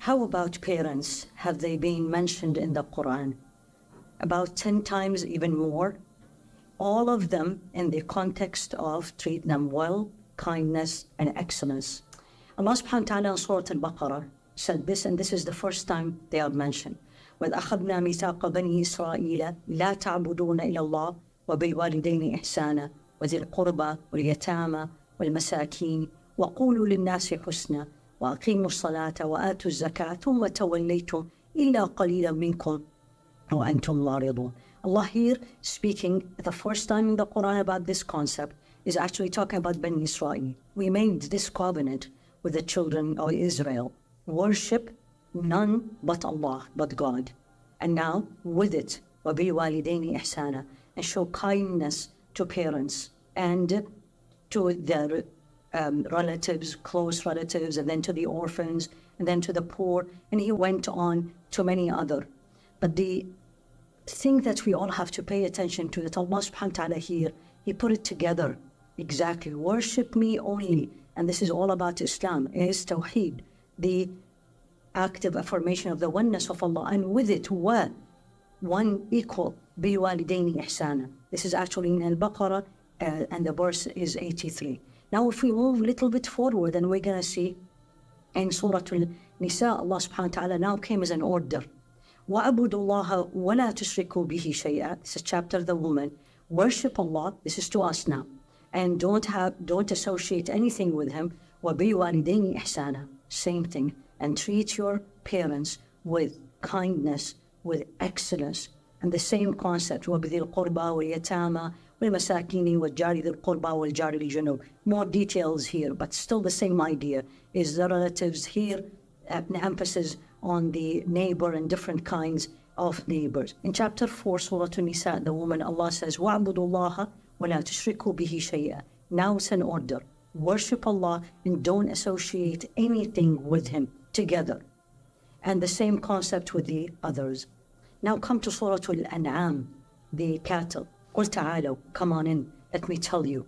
How about parents? Have they been mentioned in the Quran? About 10 times, even more. All of them in the context of treat them well, kindness, and excellence. Allah subhanahu wa ta'ala in Surah Al-Baqarah said this, and this is the first time they are mentioned. وَإِذْ أَخَذْنَا مِيثَاقَ بَنِي إِسْرَائِيلَ لَا تَعْبُدُونَ إِلَّا اللَّهَ وَبِالْوَالِدَيْنِ إِحْسَانًا وَذِي الْقُرْبَى وَالْيَتَامَى وَالْمَسَاكِينِ وَقُولُوا لِلنَّاسِ حُسْنًا وَأَقِيمُوا الصَّلَاةَ وَآتُوا الزَّكَاةَ ثُمَّ تَوَلَّيْتُمْ إِلَّا قَلِيلًا مِنْكُمْ وَأَنْتُمْ مُعْرِضُونَ. Allah here speaking the first time in the Quran about this concept is actually talking about Bani Israel. We made this covenant with the children of Israel. Worship none but Allah, but God. And now with it, وَبِالْوَالِدَيْنِ إِحْسَانًا, and show kindness to parents and to their relatives, close relatives, and then to the orphans, and then to the poor. And he went on to many other. But the thing that we all have to pay attention to, that Allah subhanahu wa ta'ala here, He put it together exactly. Worship me only. And this is all about Islam, is Tawheed, the active affirmation of the oneness of Allah. And with it, one equal, بِالْوَالِدَيْنِ إِحْسَانًا. This is actually in Al-Baqarah, and the verse is 83. Now, if we move a little bit forward, then we're going to see in Surah Al-Nisa, Allah subhanahu wa ta'ala now came as an order. وَأَبُدُوا اللَّهَ وَلَا تُشْرِكُوا بِهِ شَيْئًا. This is chapter the woman. Worship Allah. This is to us now. And don't associate anything with Him. وَبِالْوَالِدَيْنِ إِحْسَانًا. Same thing. And treat your parents with kindness, with excellence. And the same concept. وَبِذِي الْقُرْبَى وَالْيَتَامَى وَالْمَسَاكِينِ وَالْجَارِ ذِي الْقُرْبَى وَالْجَارِ الْجُنُوبِ. More details here, but still the same idea. Is the relatives here, an emphasis on the neighbor and different kinds of neighbors. In chapter 4, Surah An-Nisa, the woman, Allah says, وَعْبُدُوا اللَّهَ وَلَا تُشْرِكُوا بِهِ شَيْئًا. Now it's an order. Worship Allah and don't associate anything with Him together. And the same concept with the others. Now come to Surah Al-An'am, the cattle. قُلْ تَعَالَوْا, come on in, let me tell you.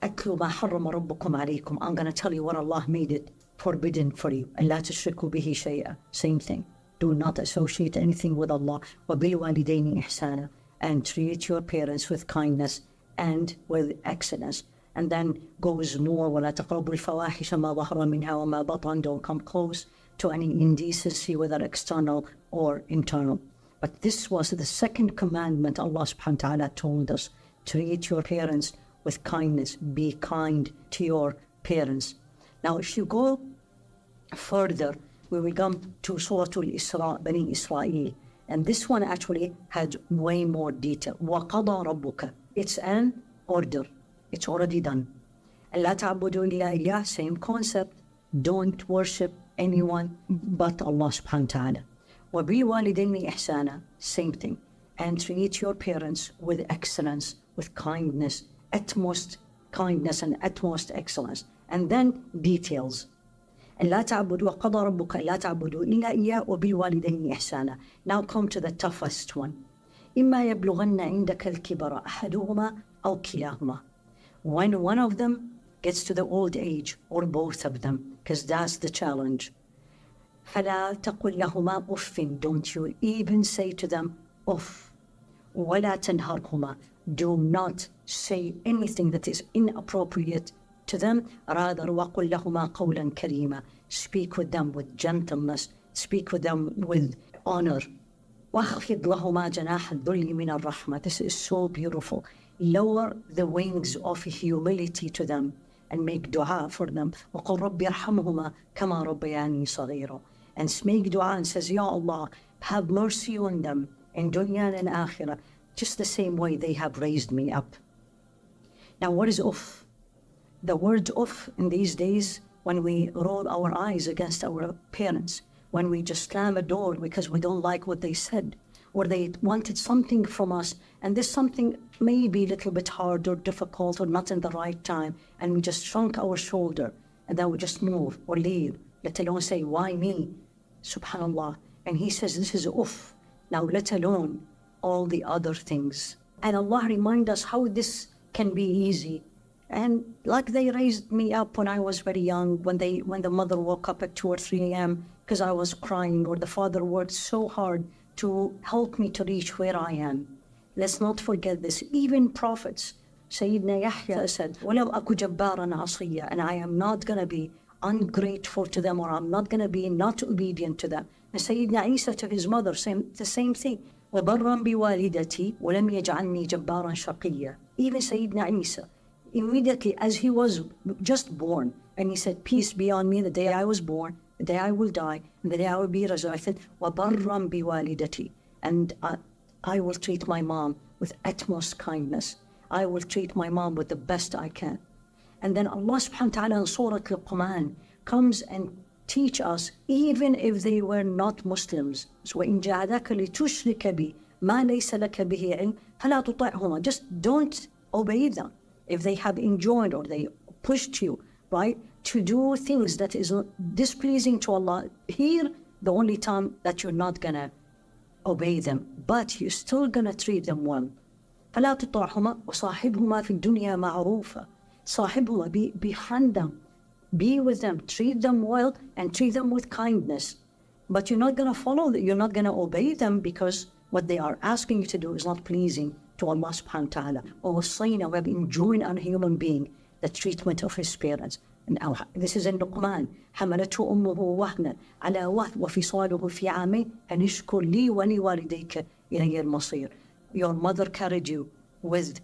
أَتْلُوا مَا حَرَّمَ رَبُّكُمْ عَلَيْكُمْ. I'm going to tell you what Allah made it forbidden for you. أَلَّا تُشْرِكُوا بِهِ شَيْئًا. Same thing. Do not associate anything with Allah. وَبِالْوَالِدَيْنِ إِحْسَانًا. And treat your parents with kindness and with excellence. And then goes more, وَلَا تَقْرَبُوا الْفَوَاحِشَ مَا ظَهَرَ مِنْهَا وَمَا بَطَنَ. Don't come close to any indecency, whether external or internal. But this was the second commandment Allah subhanahu wa ta'ala told us. Treat your parents with kindness. Be kind to your parents. Now, if you go further, we will come to Surah Al-Isra, Bani Israel. And this one actually had way more detail. وَقَضَى رَبُّكَ. It's an order. It's already done. أَلَّا تَعْبُدُوا إِلَّا إِيَّاهُ. Same concept. Don't worship anyone but Allah subhanahu wa ta'ala. وَبِالْوَالِدَيْنِ إِحْسَانًا. Same thing. And treat your parents with excellence, with kindness, utmost kindness and utmost excellence. And then details. أَلَّا تَعْبُدُوا وَقَضَى رَبُّكَ أَلَّا تَعْبُدُوا إِلَّا إِيَّاهُ وَبِالْوَالِدَيْنِ إِحْسَانًا. Now come to the toughest one. إِمَّا يَبْلُغَنَّ عِنْدَكَ الْكِبَرَ أَحَدُهُمَا أَوْ كِلَاهُمَا. When one of them gets to the old age, or both of them, because that's the challenge. فَلَا تَقُلْ لَهُمَا أُفٍّ. Don't you even say to them, uff. وَلَا تَنْهَرْهُمَا. Do not say anything that is inappropriate to them. Rather, وَقُلْ لَهُمَا قَوْلًا كَرِيمًا. Speak with them with gentleness. Speak with them with honor. وَخْفِضْ لَهُمَا جَنَاحَ الذُّلِّ مِنَ الرَّحْمَةِ. This is so beautiful. Lower the wings of humility to them and make dua for them. وَقُلْ رَبِّ ارْحَمْهُمَا كَمَا رَبَّيَانِي صَغِيرًا. And make dua and says, Ya Allah, have mercy on them in dunya and akhirah, just the same way they have raised me up. Now, what is uff? The word uff in these days, when we roll our eyes against our parents, when we just slam a door because we don't like what they said, or they wanted something from us, and this something may be a little bit hard or difficult or not in the right time, and we just shrunk our shoulder, and then we just move or leave, let alone say, why me? Subhanallah. And He says, this is uff. Now, let alone all the other things. And Allah remind us how this can be easy. And like they raised me up when I was very young, when the mother woke up at 2 or 3 a.m. because I was crying, or the father worked so hard to help me to reach where I am. Let's not forget this. Even prophets, Sayyidina Yahya said, وَلَوْ أَكُ جَبَّارًا عَصِيًّا, and I am not going to be ungrateful to them, or I'm not going to be not obedient to them. And Sayyidina Isa to his mother, the same thing. وَبَرًّا بِوَالِدَتِي وَلَمْ يَجْعَلْنِي جَبَّارًا شَقِيًّا. Even Sayyidina Isa, immediately as he was just born, and he said, peace be on me the day I was born, the day I will die, and the day I will be resurrected. وَبَرًّا بِوَالِدَتِي. And I will treat my mom with utmost kindness. I will treat my mom with the best I can. And then Allah subhanahu wa ta'ala in Surah Al-Quman comes and teach us, even if they were not Muslims. So وَإِن جَعَدَكَ لِتُشْرِكَ بِي مَا لَيْسَ لَكَ بِهِ عِلْمٍ فَلَا تُطِعْهُمَا. Just don't obey them. If they have enjoined or they pushed you, right, to do things that is displeasing to Allah, here the only time that you're not gonna obey them, but you're still gonna treat them well. فَلَا تُطِعْهُمَا وَصَاحِبْهُمَا فِي الدُّنْيَا مَعْرُوفًا. صاحبهما, befriend them, be with them, treat them well, and treat them with kindness. But you're not gonna follow them, you're not gonna obey them, because what they are asking you to do is not pleasing to Allah subhanahu wa ta'ala. وَوَصَّيْنَا, we have enjoined on a human being the treatment of his parents. And this is in Luqman. حملته أمه وهنا على وهن وفصاله في عامين أن اشكر لي ولوالديك إلي المصير. Your mother carried you with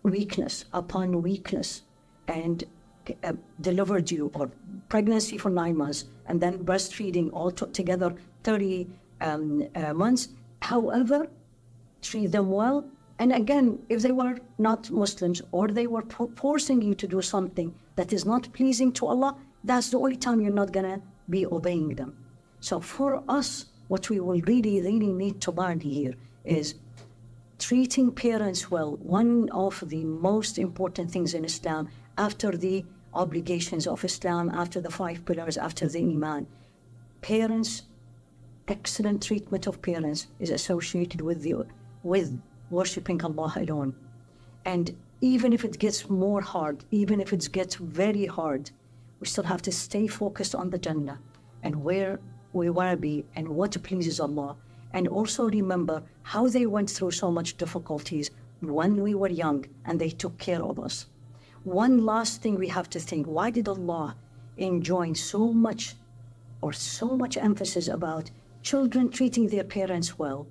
weakness upon weakness, and delivered you, or pregnancy for 9 months, and then breastfeeding all together 30 months. However, treat them well. And again, if they were not Muslims, or they were forcing you to do something that is not pleasing to Allah, that's the only time you're not gonna be obeying them. So for us, what we will really need to learn here is treating parents well. One of the most important things in Islam, after the obligations of Islam, after the 5 pillars, after the Iman, parents, excellent treatment of parents is associated with worshipping Allah alone. And even if it gets more hard, even if it gets very hard, we still have to stay focused on the Jannah and where we want to be and what pleases Allah. And also remember how they went through so much difficulties when we were young, and they took care of us. One last thing we have to think, why did Allah enjoin so much emphasis about children treating their parents well,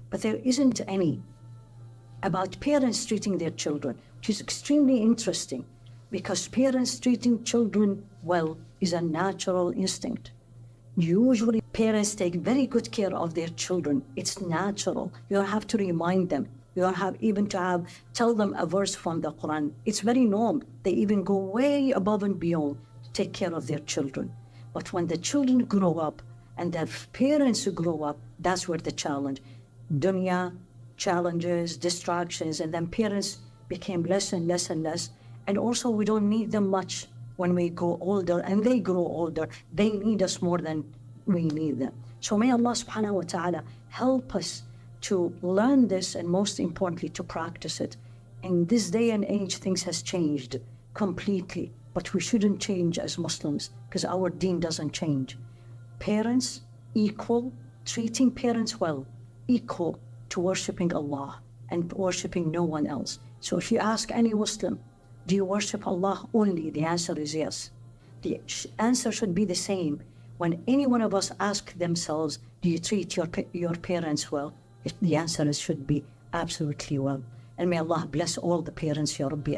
but there isn't any about parents treating their children, which is extremely interesting, because parents treating children well is a natural instinct. Usually parents take very good care of their children. It's natural. You don't have to remind them. You don't have even to tell them a verse from the Quran. It's very normal. They even go way above and beyond to take care of their children. But when the children grow up and their parents grow up, that's where the challenge. Dunya, challenges, distractions, and then parents became less and less and less. And also we don't need them much when we grow older, and they grow older. They need us more than we need them. So may Allah subhanahu wa ta'ala help us to learn this, and most importantly to practice it. In this day and age, things has changed completely, but we shouldn't change as Muslims, because our deen doesn't change. Parents equal, treating parents well, equal to worshipping Allah and worshipping no one else. So if you ask any Muslim, do you worship Allah only? The answer is yes. The answer should be the same when any one of us ask themselves, do you treat your parents well? The answer should be absolutely well. And may Allah bless all the parents, Ya Rabbi.